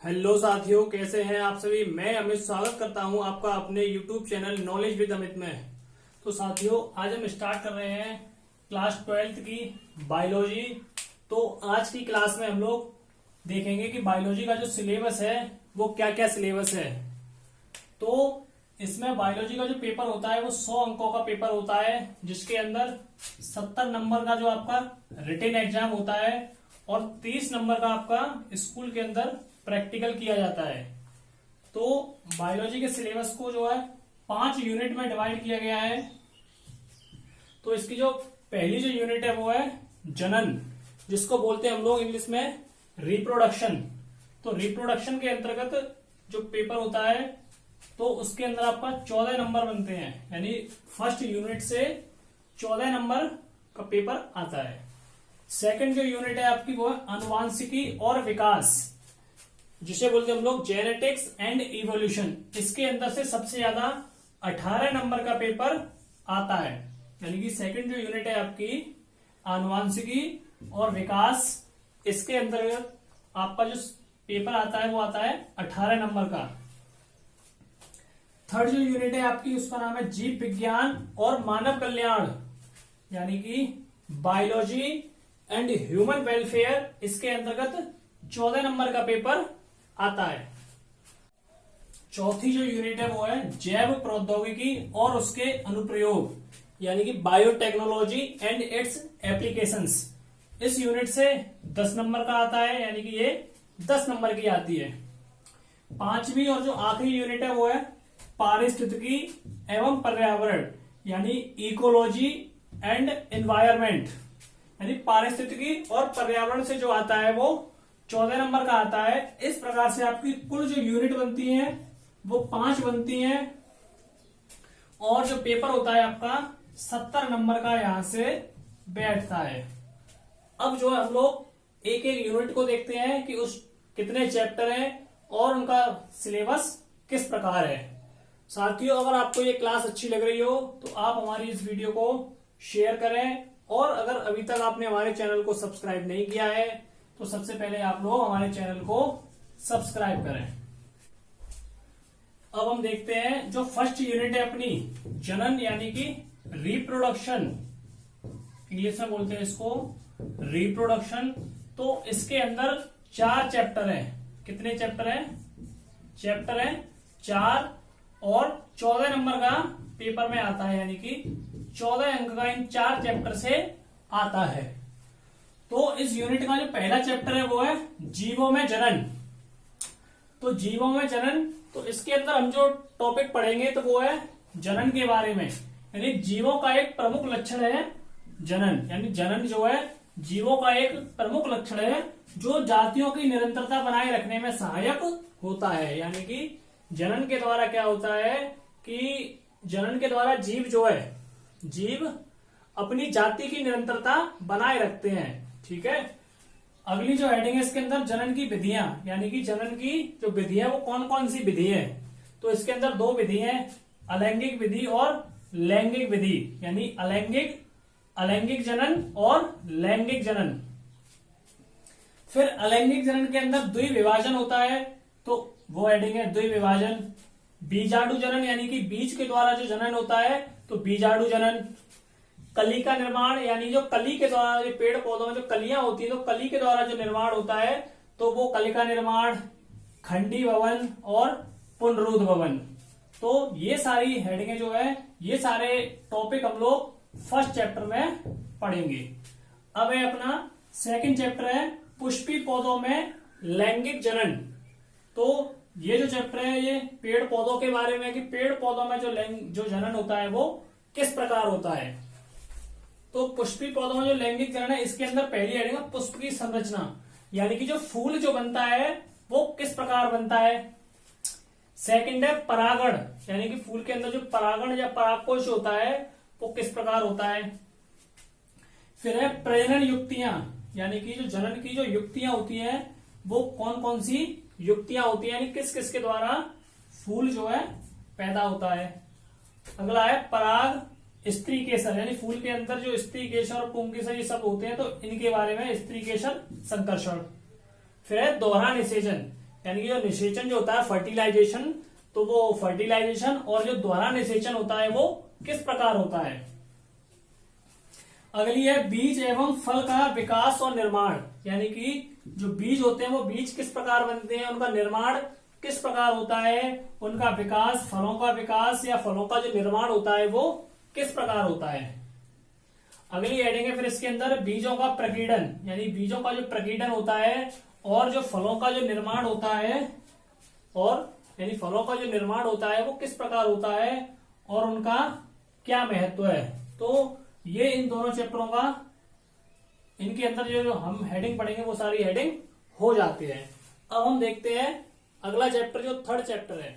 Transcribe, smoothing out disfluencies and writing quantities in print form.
Hello साथियों, कैसे हैं आप सभी। मैं अमित स्वागत करता हूं आपका अपने YouTube channel knowledge with Amit में। तो साथियों, आज हम स्टार्ट कर रहे हैं क्लास 12th की बायोलॉजी। तो आज की क्लास में हम लोग देखेंगे कि बायोलॉजी का जो सिलेबस है वो क्या क्या सिलेबस है। तो इसमें बायोलॉजी का जो पेपर होता है वो 100 अंकों का पेपर होता है, जिसके अंदर 70 नंबर का जो आपका रिटन एग्जाम होता है और 30 नंबर का आपका स्कूल के अंदर प्रैक्टिकल किया जाता है। तो बायोलॉजी के सिलेबस को जो है 5 यूनिट में डिवाइड किया गया है। तो इसकी जो पहली जो यूनिट है वो है जनन, जिसको बोलते हैं हम लोग इंग्लिश में रिप्रोडक्शन। तो रिप्रोडक्शन के अंतर्गत जो पेपर होता है तो उसके अंदर आपका 14 नंबर बनते हैं, यानी फर्स्ट यूनिट से 14 नंबर का पेपर आता है। सेकंड जो यूनिट है आपकी वो है अनुवांशिकी और विकास, जिसे बोलते हैं हम लोग जेनेटिक्स एंड इवोल्यूशन। इसके अंदर से सबसे ज्यादा 18 नंबर का पेपर आता है, यानी कि सेकंड जो यूनिट है आपकी अनुवांशिकी और विकास, इसके अंतर्गत आपका जो पेपर आता है वो आता है 18 नंबर का। थर्ड जो यूनिट है आपकी उसका नाम है जीव विज्ञान और मानव कल्याण, यानी कि बायोलॉजी एंड ह्यूमन वेलफेयर। इसके अंतर्गत 14 नंबर का पेपर आता है। चौथी जो यूनिट है वो है जैव प्रौद्योगिकी और उसके अनुप्रयोग, यानी कि बायोटेक्नोलॉजी एंड इट्स एप्लीकेशंस। इस यूनिट से 10 नंबर का आता है, यानी कि ये 10 नंबर की आती है। पांचवी और जो आखिरी यूनिट है वो है पारिस्थितिकी एवं पर्यावरण, यानी इकोलॉजी एंड एनवायरमेंट, यानी पारिस्थितिकी और पर्यावरण से जो आता है वो 14 नंबर का आता है। इस प्रकार से आपकी कुल जो यूनिट बनती है वो 5 बनती हैं और जो पेपर होता है आपका 70 नंबर का यहां से बैठता है। अब जो हम लोग एक एक यूनिट को देखते हैं कि उस कितने चैप्टर हैं और उनका सिलेबस किस प्रकार है। साथियों, अगर आपको ये क्लास अच्छी लग रही हो तो आप हमारी इस वीडियो को शेयर करें, और अगर अभी तक आपने हमारे चैनल को सब्सक्राइब नहीं किया है तो सबसे पहले आप लोग हमारे चैनल को सब्सक्राइब करें। अब हम देखते हैं जो फर्स्ट यूनिट है अपनी जनन, यानी कि रिप्रोडक्शन, इंग्लिश में बोलते हैं इसको रिप्रोडक्शन। तो इसके अंदर 4 चैप्टर हैं। कितने चैप्टर हैं? चैप्टर हैं 4 और 14 नंबर का पेपर में आता है, यानी कि 14 अंक का इन 4 चैप्टर से आता है। तो इस यूनिट का जो पहला चैप्टर है वो है जीवों में जनन। तो जीवों में जनन, तो इसके अंदर हम जो टॉपिक पढ़ेंगे तो वो है जनन के बारे में, यानी जीवों का एक प्रमुख लक्षण है जनन। यानी जनन जो है जीवों का एक प्रमुख लक्षण है जो जातियों की निरंतरता बनाए रखने में सहायक होता है। यानी कि जनन के द्वारा क्या होता है कि जनन के द्वारा जीव जो है, जीव अपनी जाति की निरंतरता बनाए रखते हैं। ठीक है। अगली जो हेडिंग है इसके अंदर जनन की विधियां, यानी कि जनन की जो विधि है वो कौन कौन सी विधि है। तो इसके अंदर 2 विधि हैं, अलैंगिक विधि और लैंगिक विधि, यानी अलैंगिक जनन और लैंगिक जनन। फिर अलैंगिक जनन के अंदर द्विविभाजन होता है, तो वो हेडिंग है द्विविभाजन। बीजाणु जनन, यानी कि बीज के द्वारा जो जनन होता है तो बीजाणु जनन। कली का निर्माण, यानी जो कली के द्वारा, जो पेड़ पौधों में जो कलियां होती है तो कली के द्वारा जो निर्माण होता है तो वो कलिका निर्माण, खंडी भवन और पुनरुद्ध भवन। तो ये सारी हेडिंगें जो है, ये सारे टॉपिक हम लोग फर्स्ट चैप्टर में पढ़ेंगे। अब है अपना सेकंड चैप्टर है पुष्पी पौधों में लैंगिक जनन। तो ये जो चैप्टर है ये पेड़ पौधों के बारे में, कि पेड़ पौधों में जो जनन होता है वो किस प्रकार होता है। तो पुष्पी पौधों में जो लैंगिक जनन है इसके अंदर पहली हेडिंग है पुष्प की संरचना, यानी कि जो फूल जो बनता है वो किस प्रकार बनता है। सेकंड है परागण, यानी कि फूल के अंदर जो परागण या परागकोश होता है वो किस प्रकार होता है। फिर है प्रजनन युक्तियां, यानी कि जो जनन की जो युक्तियां होती है वो कौन कौन सी युक्तियां होती है, यानी किस किस के द्वारा फूल जो है पैदा होता है। अगला है पराग स्त्री केसर, यानी फूल के अंदर जो स्त्री केसर और पुंकेसर ये सब होते हैं तो इनके बारे में स्त्री केसर संकर्षण। फिर है दोहरा निषेचन, यानी कि जो निषेचन जो होता है फर्टिलाइजेशन, तो वो फर्टिलाइजेशन और जो द्वारा निषेचन होता है वो किस प्रकार होता है। अगली है बीज एवं फल का विकास और निर्माण, यानी कि जो बीज होते हैं वो बीज किस प्रकार बनते हैं, उनका निर्माण किस प्रकार होता है, उनका विकास, फलों का विकास या फलों का जो निर्माण होता है वो किस प्रकार होता है। अगली हेडिंग है फिर इसके अंदर बीजों का प्रकीर्णन, यानी बीजों का जो प्रकीर्णन होता है और जो फलों का जो निर्माण होता है, और यानी फलों का जो निर्माण होता है वो किस प्रकार होता है और उनका क्या महत्व है। तो ये इन दोनों चैप्टरों का, इनके अंदर जो हम हेडिंग पढ़ेंगे वो सारी हेडिंग हो जाती है। अब हम देखते हैं अगला चैप्टर जो थर्ड चैप्टर है।